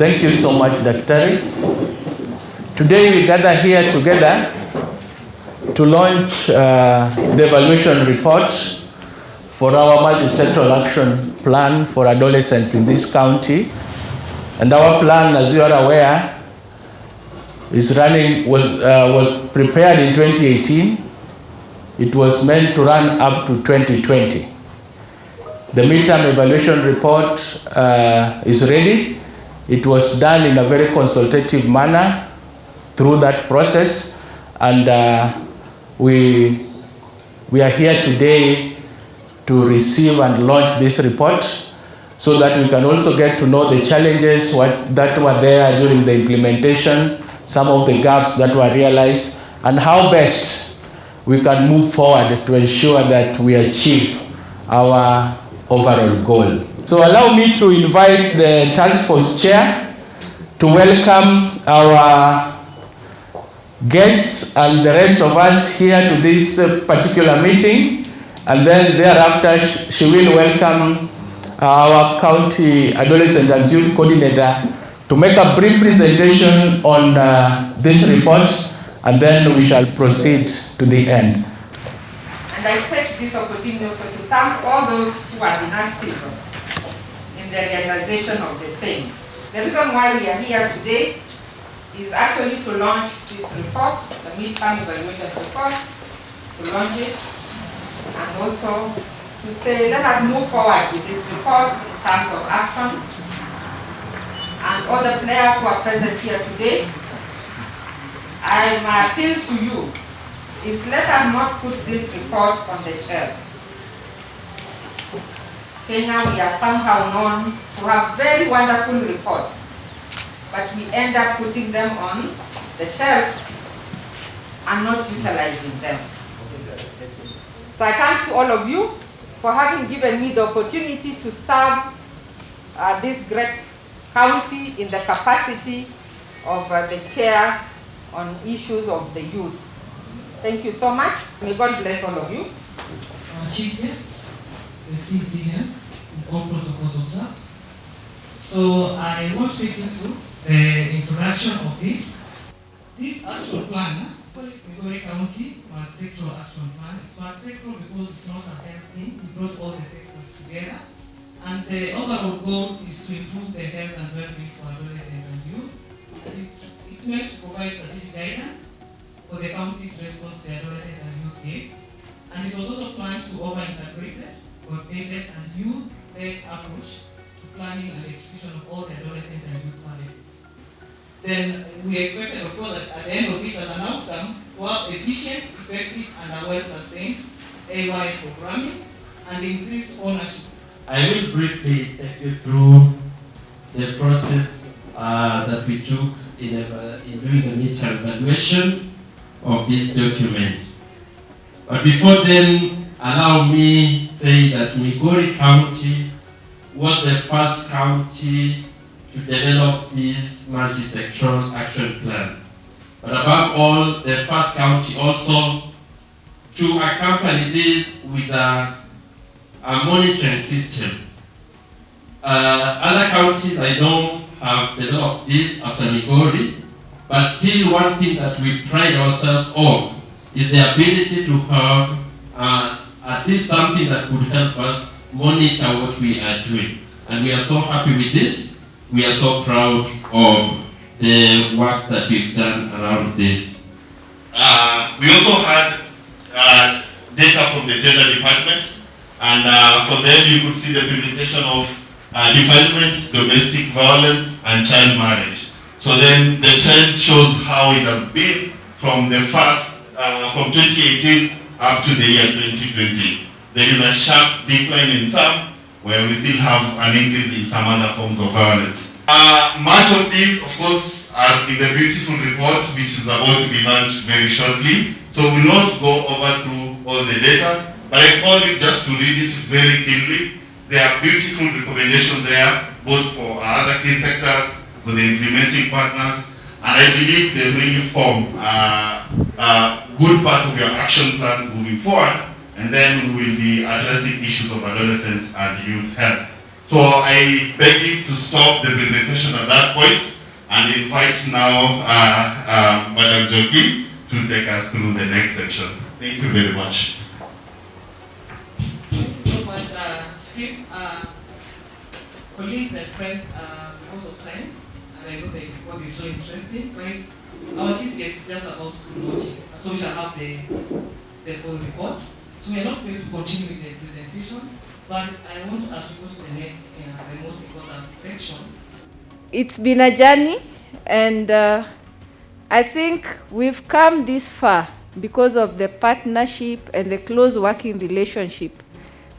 Thank you so much, Daktari. Today we gather here together to launch the evaluation report for our multisectoral action plan for adolescents in this county. And our plan, as you are aware, was prepared in 2018. It was meant to run up to 2020. The midterm evaluation report is ready. It was done in a very consultative manner through that process, and we are here today to receive and launch this report so that we can also get to know the challenges that were there during the implementation, some of the gaps that were realized, and how best we can move forward to ensure that we achieve our overall goal. So allow me to invite the task force chair to welcome our guests and the rest of us here to this particular meeting, and then thereafter she will welcome our county adolescent and youth coordinator to make a brief presentation on this report, and then we shall proceed to the end. And I take this opportunity also to thank all those who have been active in the realization of the same. The reason why we are here today is actually to launch this report, the midterm evaluation report, to launch it, and also to say let us move forward with this report in terms of action. And all the players who are present here today, my appeal to you is let us not put this report on the shelves. Kenya, we are somehow known to have very wonderful reports, but we end up putting them on the shelves and not utilizing them. So I thank all of you for having given me the opportunity to serve this great county in the capacity of the chair on issues of the youth. Thank you so much. May God bless all of you. Our chief guest, the senior, all protocols observed. So I want to take you through the introduction of this. This action plan, Migori County Multisectoral Action Plan, it's multisectoral because it's not a health thing. We brought all the sectors together. And the overall goal is to improve the health and well-being for adolescents and youth. It's meant to provide strategic guidance for the county's response to the adolescent and youth needs. And it was also planned to over-integrated, coordinated, and youth-led approach to planning and execution of all the adolescent and youth services. Then we expected, of course, at the end of it as an outcome, to have efficient, effective, and well-sustained AY programming and increased ownership. I will briefly take you through the process that we took in doing the midterm evaluation of this document. But before then, allow me to say that Migori County was the first county to develop this multisectoral action plan. But above all, the first county also to accompany this with a monitoring system. Other counties I know have developed this after Migori, but still one thing that we pride ourselves on is the ability to have at least something that could help us monitor what we are doing. And we are so happy with this. We are so proud of the work that we've done around this. We also had data from the gender department. And for them, you could see the presentation of defilement, domestic violence, and child marriage. So then the trend shows how it has been from the from 2018 up to the year 2020. There is a sharp decline in some, where we still have an increase in some other forms of violence. Much of these, of course, are in the beautiful report, which is about to be launched very shortly. So we will not go over through all the data. But I call it just to read it very keenly. There are beautiful recommendations there, both for our other key sectors, for the implementing partners, and I believe they really form a good part of your action plans moving forward, and then we will be addressing issues of adolescents and youth health. So I beg you to stop the presentation at that point and invite now Madam Jogi to take us through the next section. Thank you very much. Thank you so much, Steve. Colleagues and friends, because of time, and I know the report is so interesting, right? Our chief is just about to launch it, so we shall have the whole report. So we are not going to continue with the presentation, but I want us to go to the next, the most important section. It's been a journey, and I think we've come this far because of the partnership and the close working relationship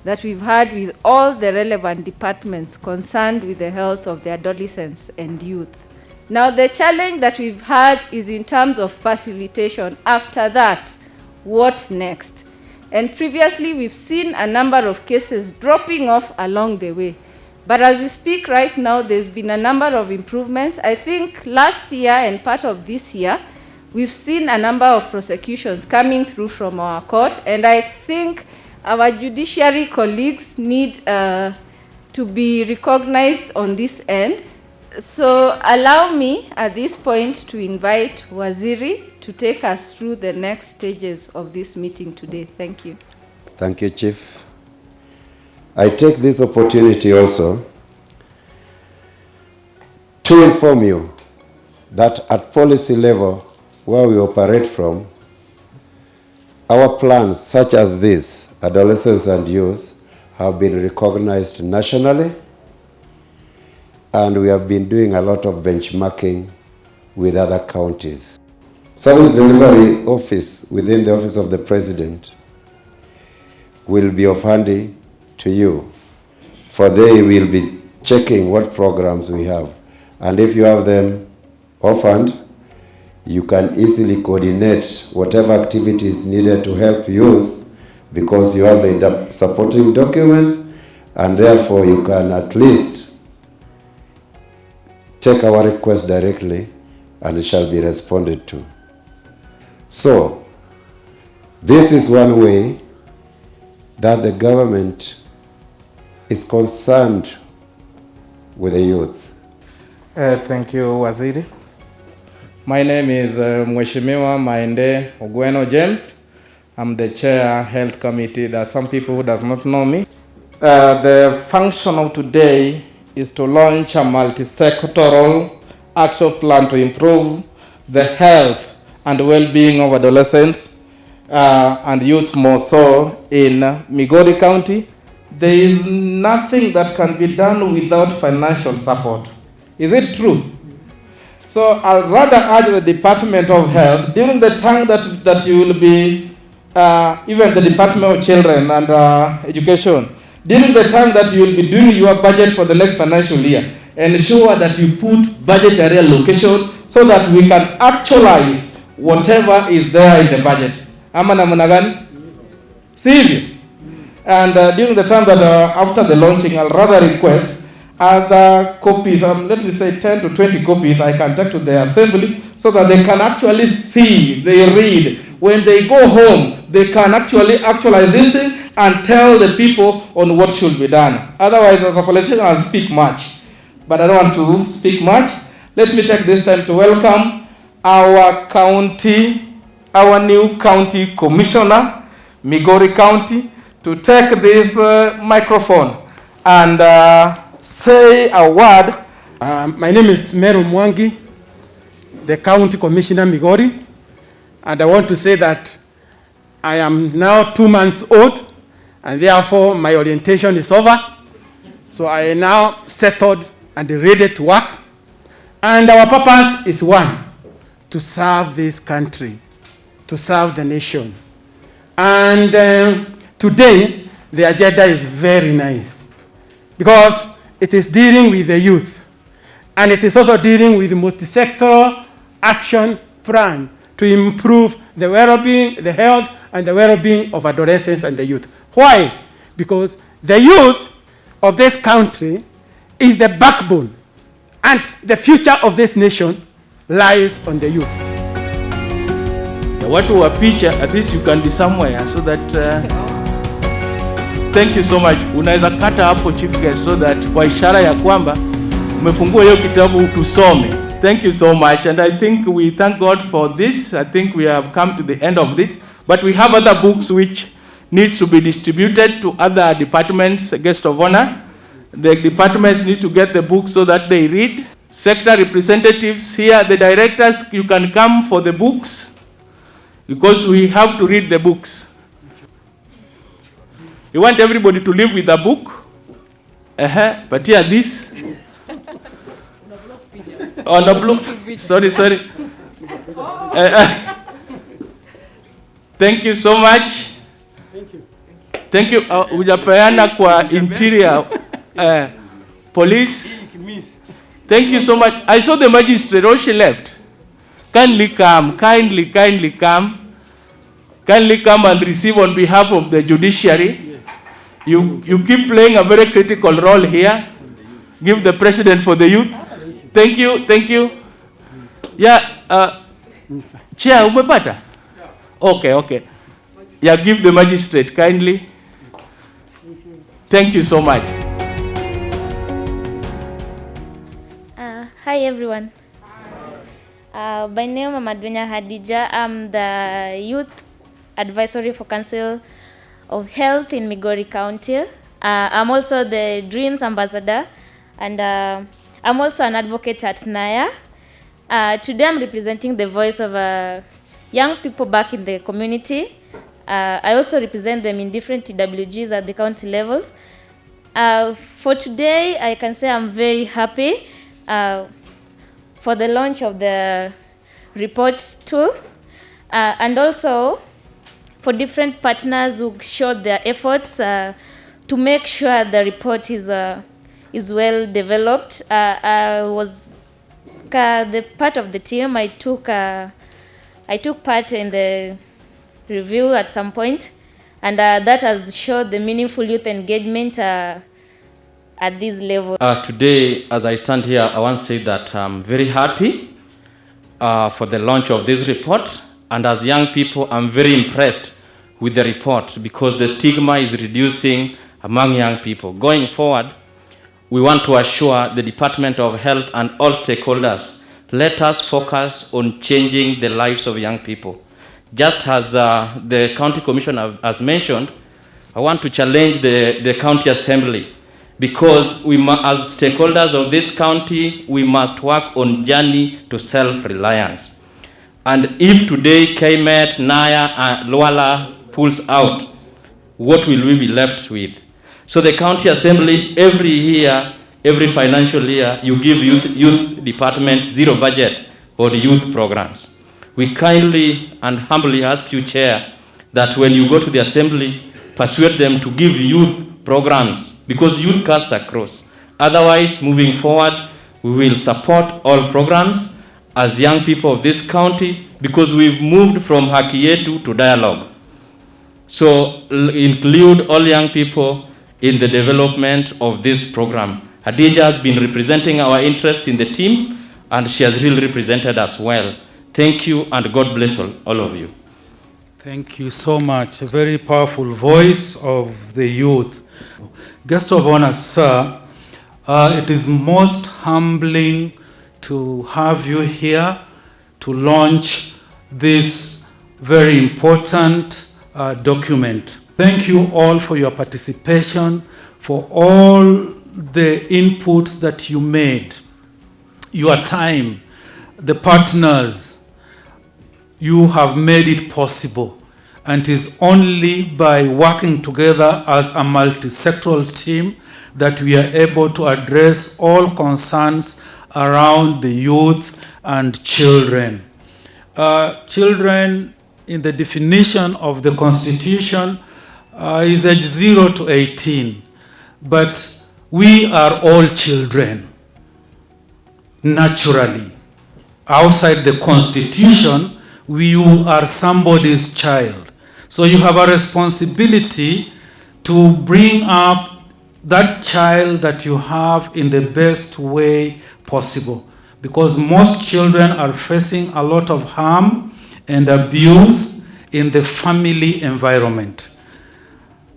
that we've had with all the relevant departments concerned with the health of the adolescents and youth. Now, the challenge that we've had is in terms of facilitation. After that, what next? And previously, we've seen a number of cases dropping off along the way. But as we speak right now, there's been a number of improvements. I think last year and part of this year, we've seen a number of prosecutions coming through from our court, and I think our judiciary colleagues need to be recognized on this end. So allow me at this point to invite Waziri to take us through the next stages of this meeting today. Thank you. Thank you, Chief. I take this opportunity also to inform you that at policy level, where we operate from, our plans such as this, adolescents and youth, have been recognized nationally, and we have been doing a lot of benchmarking with other counties. Service Delivery Office within the Office of the President will be of handy to you, for they will be checking what programs we have. And if you have them orphaned, you can easily coordinate whatever activities needed to help youth, because you have the supporting documents, and therefore you can at least take our request directly and it shall be responded to. So, this is one way that the government is concerned with the youth. Thank you, Waziri. My name is Mheshimiwa Maende Ogweno James. I'm the chair health committee. There are some people who does not know me. The function of today is to launch a multisectoral action plan to improve the health and well-being of adolescents and youth, more so in Migori County. There is nothing that can be done without financial support. Is it true? So I'd rather urge the Department of Health, during the time that you will be, even the Department of Children and Education, during the time that you will be doing your budget for the next financial year, ensure that you put budgetary allocation so that we can actualize whatever is there in the budget. Amana Munagan? See? And during the time that after the launching, I'll rather request other copies, let me say 10 to 20 copies, I can take to the assembly so that they can actually see, they read. When they go home, they can actually actualize this thing and tell the people on what should be done. Otherwise, as a politician, I'll speak much. But I don't want to speak much. Let me take this time to welcome our county, our new county commissioner, Migori County, to take this microphone and say a word. My name is Meru Mwangi, the County Commissioner Migori, and I want to say that I am now 2 months old, and therefore my orientation is over. So I am now settled and ready to work. And our purpose is one, to serve this country, to serve the nation. And today, the agenda is very nice because it is dealing with the youth, and it is also dealing with the multisectoral action plan to improve the well-being, the health, and the well-being of adolescents and the youth. Why? Because the youth of this country is the backbone, and the future of this nation lies on the youth. Watu wa picha, at least you can be somewhere so that Thank you so much. Unaweza kata hapo chief guest so that kwa ishara ya kwamba umefungua hiyo kitabu tusome. Thank you so much, and I think we thank God for this. I think we have come to the end of this, but we have other books which needs to be distributed to other departments, guest of honor. The departments need to get the books so that they read. Sector representatives here, the directors, you can come for the books because we have to read the books. You want everybody to live with a book? But here this. On the blue. Sorry. Thank you so much. Thank you. Ujapeana kwa interior police. Thank you so much. I saw the magistrate. Oh, she left. Kindly come and receive on behalf of the judiciary. You keep playing a very critical role here. Give the president for the youth. Thank you. Yeah, Chair, umepata? Okay. Yeah, give the magistrate kindly. Thank you so much. Hi everyone. By name I'm Adwenya Hadija. I'm the Youth Advisory for Council of Health in Migori County. I'm also the Dreams Ambassador, and I'm also an advocate at NAYA. Today I'm representing the voice of young people back in the community. I also represent them in different TWGs at the county levels. For today, I can say I'm very happy for the launch of the report tool, and also for different partners who showed their efforts to make sure the report is well developed. I was the part of the team. I took part in the review at some point, and that has showed the meaningful youth engagement at this level. Today, as I stand here, I want to say that I'm very happy for the launch of this report, and as young people, I'm very impressed with the report because the stigma is reducing among young people. Going forward, we want to assure the Department of Health and all stakeholders, let us focus on changing the lives of young people. Just as the county commissioner has mentioned, I want to challenge the county assembly because as stakeholders of this county, we must work on journey to self-reliance. And if today KMET, NAYA, and Luala pulls out, what will we be left with? So the county assembly, every year, every financial year, you give youth department zero budget for the youth programs. We kindly and humbly ask you, Chair, that when you go to the assembly, persuade them to give youth programs because youth cuts across. Otherwise, moving forward, we will support all programs as young people of this county because we've moved from haki yetu to dialogue. So include all young people in the development of this program. Hadija has been representing our interests in the team, and she has really represented us well. Thank you, and God bless all of you. Thank you so much. A very powerful voice of the youth. Guest of honor, sir, it is most humbling to have you here to launch this very important document. Thank you all for your participation, for all the inputs that you made, your time, the partners. You have made it possible, and it is only by working together as a multisectoral team that we are able to address all concerns around the youth and children. Children, in the definition of the Constitution, is age 0 to 18, but we are all children, naturally. Outside the Constitution, you are somebody's child. So you have a responsibility to bring up that child that you have in the best way possible, because most children are facing a lot of harm and abuse in the family environment.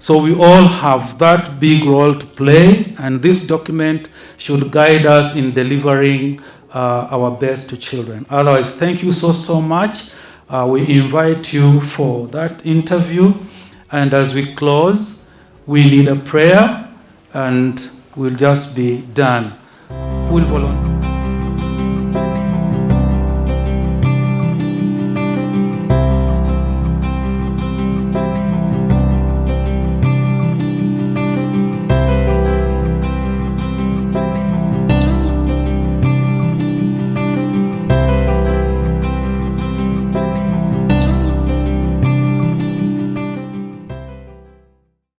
So we all have that big role to play, and this document should guide us in delivering our best to children. Otherwise, thank you so much. We invite you for that interview, and as we close, we need a prayer, and we'll just be done. Who will volunteer?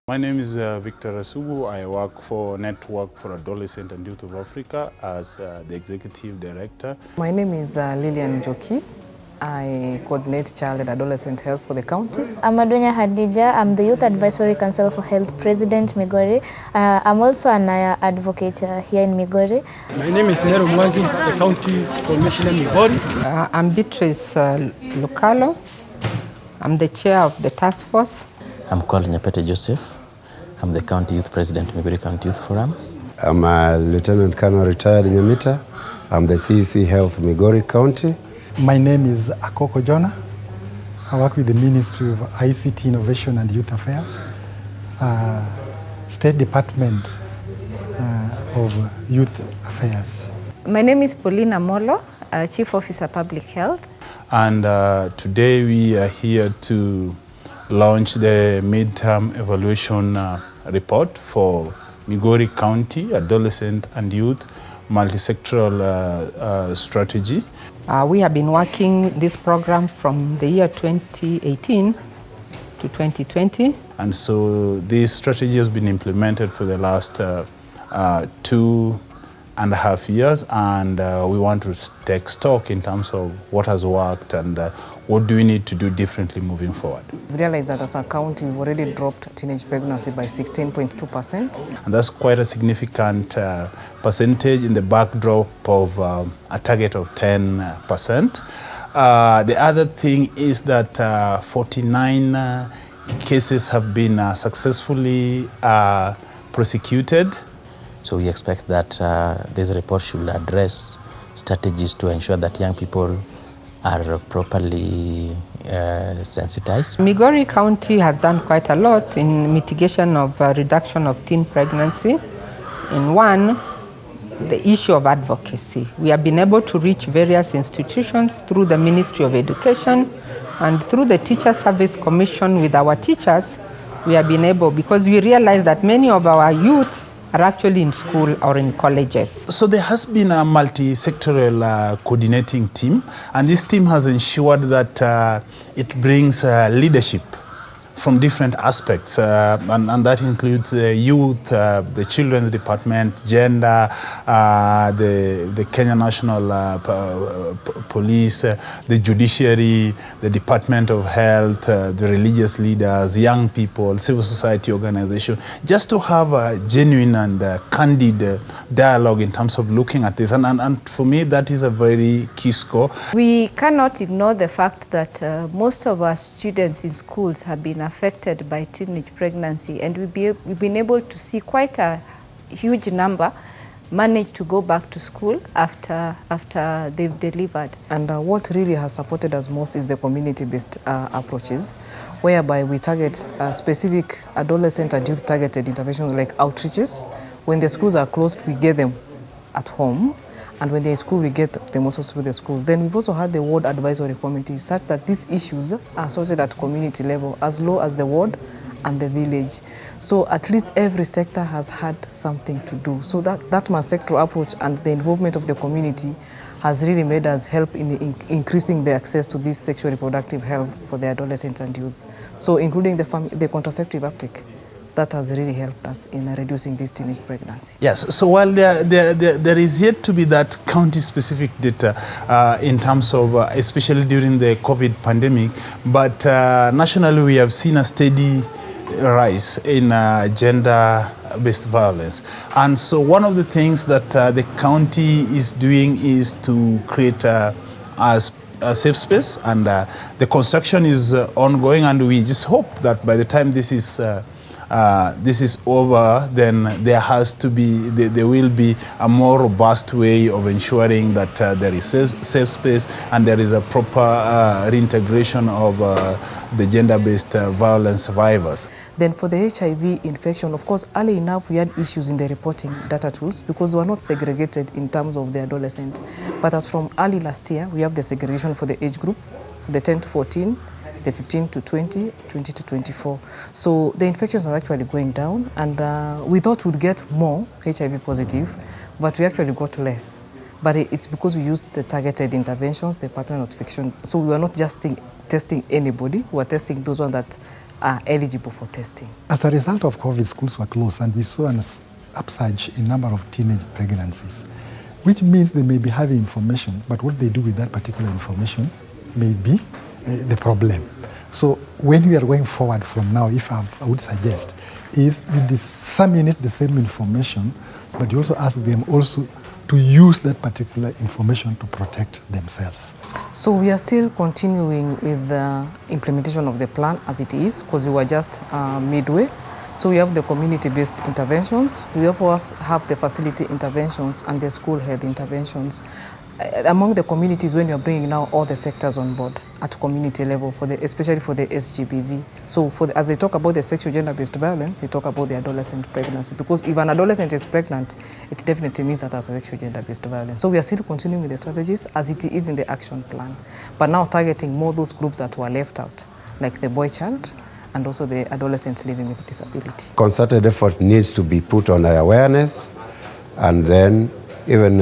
My name is Victor Asugu. I work for Network for Adolescents and Youth of Africa as the Executive Director. My name is Lillian Joki. I coordinate child and adolescent health for the county. I'm Adolescent Hadija. I'm the Youth Advisory Council for Health President, Migori. I'm also a NAYA advocate here in Migori. My name is Mero Mwangi, the County Commissioner Migori. I'm Beatrice Lucalo. I'm the chair of the task force. I'm called Nyapete Joseph. I'm the County Youth President, Migori County Youth Forum. I'm a Lieutenant Colonel retired Nyamita. I'm the CEC Health Migori County. My name is Akoko Jonah. I work with the Ministry of ICT Innovation and Youth Affairs, State Department of Youth Affairs. My name is Paulina Molo, Chief Officer Public Health. And today we are here to launch the midterm evaluation report for Migori County Adolescent and Youth Multisectoral Strategy. We have been working this program from the year 2018 to 2020. And so this strategy has been implemented for the last 2.5 years, and we want to take stock in terms of what has worked and what do we need to do differently moving forward. We realized that as a county, we've already dropped teenage pregnancy by 16.2%. And that's quite a significant percentage in the backdrop of a target of 10%. The other thing is that 49 cases have been successfully prosecuted. So we expect that this report should address strategies to ensure that young people are properly sensitized. Migori County has done quite a lot in mitigation of reduction of teen pregnancy. In one, the issue of advocacy. We have been able to reach various institutions through the Ministry of Education and through the Teacher Service Commission with our teachers. We have been able, because we realize that many of our youth are actually in school or in colleges. So there has been a multi-sectoral coordinating team, and this team has ensured that it brings leadership from different aspects, and that includes youth, the children's department, gender, the Kenya National Police, the judiciary, the Department of Health, the religious leaders, young people, civil society organization, just to have a genuine and candid dialogue in terms of looking at this. And for me, that is a very key score. We cannot ignore the fact that most of our students in schools have been affected by teenage pregnancy, and we've been able to see quite a huge number manage to go back to school after they've delivered. And what really has supported us most is the community-based approaches, whereby we target specific adolescent and youth targeted interventions like outreaches. When the schools are closed, we get them at home. And when they're in school, we get them also through the schools. Then we've also had the ward advisory committees, such that these issues are sorted at community level, as low as the ward and the village. So at least every sector has had something to do. So that multi-sectoral approach and the involvement of the community has really made us help in increasing the access to this sexual reproductive health for the adolescents and youth. So including the contraceptive uptake. That has really helped us in reducing this teenage pregnancy. Yes, so while there is yet to be that county-specific data in terms of, especially during the COVID pandemic, but nationally we have seen a steady rise in gender-based violence. And so one of the things that the county is doing is to create a safe space, and the construction is ongoing, and we just hope that by the time this is this is over, then there will be a more robust way of ensuring that there is safe space and there is a proper reintegration of the gender-based violence survivors. Then for the HIV infection, of course, early enough we had issues in the reporting data tools because we were not segregated in terms of the adolescent. But as from early last year, we have the segregation for the age group, the 10 to 14, the 15 to 20, 20 to 24. So the infections are actually going down, and we thought we'd get more HIV positive, but we actually got less. But it's because we used the targeted interventions, the pattern notification. So we are not just testing anybody, we are testing those ones that are eligible for testing. As a result of COVID, schools were closed and we saw an upsurge in number of teenage pregnancies, which means they may be having information, but what they do with that particular information may be the problem. So when we are going forward from now, if I would suggest, is you disseminate the same information, but you also ask them also to use that particular information to protect themselves. So we are still continuing with the implementation of the plan as it is, because we were just midway. So we have the community-based interventions, we also have the facility interventions and the school health interventions. Among the communities, when you are bringing now all the sectors on board at community level, especially for the SGBV. So as they talk about the sexual gender-based violence, they talk about the adolescent pregnancy. Because if an adolescent is pregnant, it definitely means that as a sexual gender-based violence. So we are still continuing with the strategies as it is in the action plan, but now targeting more those groups that were left out, like the boy child and also the adolescents living with disability. Concerted effort needs to be put on awareness, and then even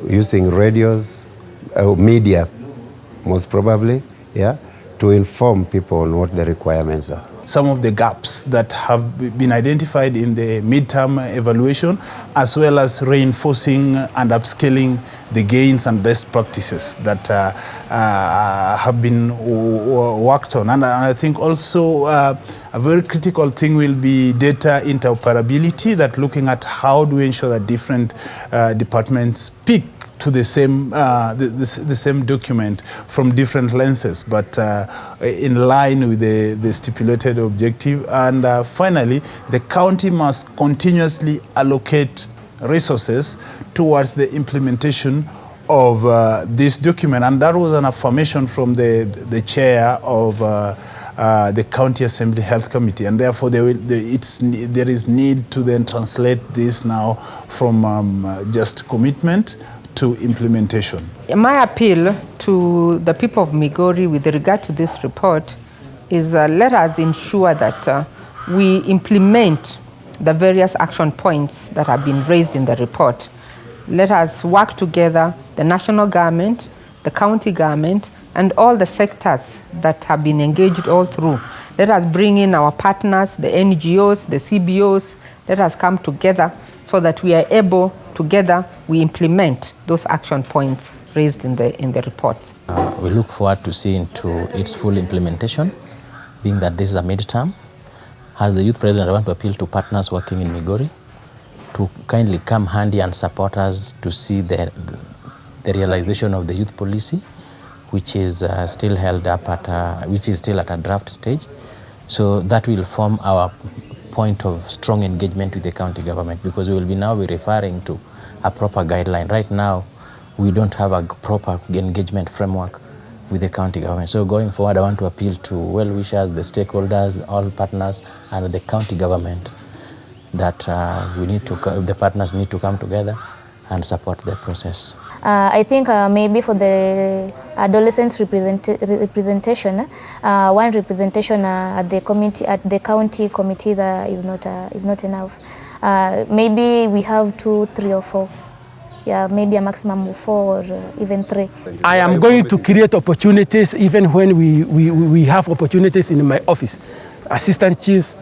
using radios, media, most probably, yeah, to inform people on what the requirements are. Some of the gaps that have been identified in the midterm evaluation, as well as reinforcing and upscaling the gains and best practices that have been worked on. And I think also a very critical thing will be data interoperability, that looking at how do we ensure that different departments speak to the same document from different lenses, but in line with the stipulated objective. And finally, the county must continuously allocate resources towards the implementation of this document. And that was an affirmation from the chair of the County Assembly Health Committee, and therefore there is need to then translate this now from just commitment to implementation. My appeal to the people of Migori with regard to this report is let us ensure that we implement the various action points that have been raised in the report. Let us work together, the national government, the county government, and all the sectors that have been engaged all through. Let us bring in our partners, the NGOs, the CBOs. Let us come together so that we are able, together, we implement those action points raised in the report. We look forward to seeing to its full implementation, being that this is a midterm. As the youth president, I want to appeal to partners working in Migori to kindly come handy and support us to see the realization of the youth policy, which is still held up which is still at a draft stage. So that will form our point of strong engagement with the county government, because we will now be referring to a proper guideline. Right now, we don't have a proper engagement framework with the county government. So going forward, I want to appeal to well-wishers, the stakeholders, all partners, and the county government that the partners need to come together and support the process. I think maybe for the adolescents representation, one representation at the county committee is not enough. Maybe we have 2, 3, or 4. Yeah, maybe a maximum of 4 or even 3. I am going to create opportunities even when we have opportunities in my office. Assistant chiefs,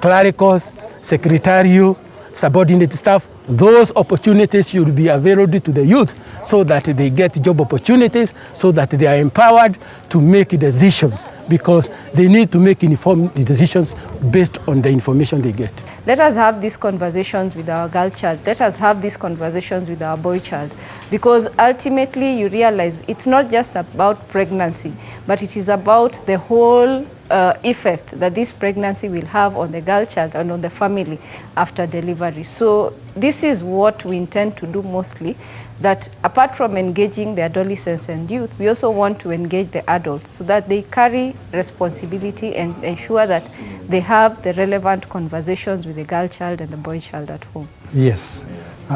clericals, secretarial, subordinate staff, those opportunities should be available to the youth so that they get job opportunities, so that they are empowered to make decisions, because they need to make informed decisions based on the information they get. Let us have these conversations with our girl child. Let us have these conversations with our boy child, because ultimately you realize it's not just about pregnancy, but it is about the whole effect that this pregnancy will have on the girl child and on the family after delivery. So this is what we intend to do mostly, that apart from engaging the adolescents and youth, we also want to engage the adults so that they carry responsibility and ensure that they have the relevant conversations with the girl child and the boy child at home. Yes.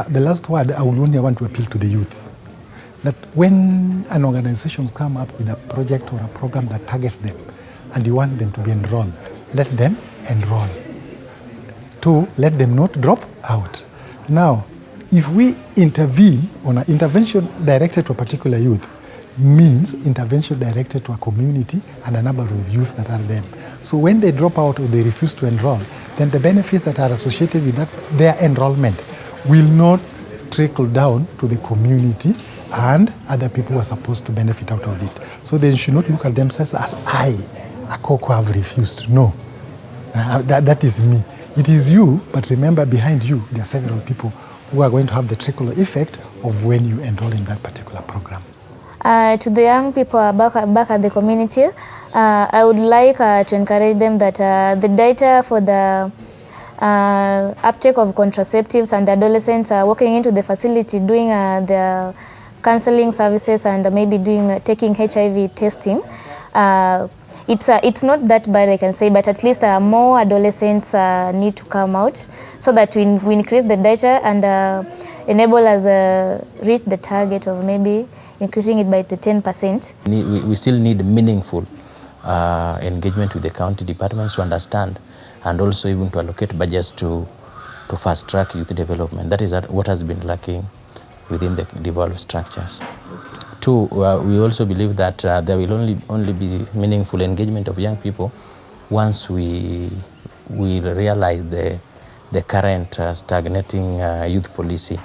The last word, I would only want to appeal to the youth, that when an organization come up with a project or a program that targets them, and you want them to be enrolled, let them enroll. 2, let them not drop out. Now, if we intervene on an intervention directed to a particular youth, means intervention directed to a community and a number of youth that are them. So when they drop out or they refuse to enroll, then the benefits that are associated with that, their enrollment, will not trickle down to the community and other people who are supposed to benefit out of it. So they should not look at themselves as a Coco have refused. No, that is me. It is you, but remember behind you, there are several people who are going to have the trickle effect of when you enroll in that particular program. To the young people back at the community, I would like to encourage them that the data for the uptake of contraceptives and the adolescents walking into the facility doing their counseling services and maybe taking HIV testing. It's not that bad, I can say, but at least more adolescents need to come out so that we increase the data and enable us reach the target of maybe increasing it by the 10%. We still need meaningful engagement with the county departments to understand and also even to allocate budgets to fast track youth development. That is what has been lacking within the devolved structures. 2, we also believe that there will only be meaningful engagement of young people once we realize the current stagnating youth policy.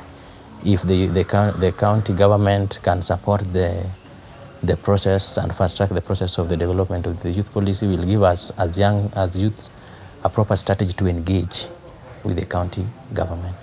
If the county government can support the process and fast track the process of the development of the youth policy, will give us as youths a proper strategy to engage with the county government.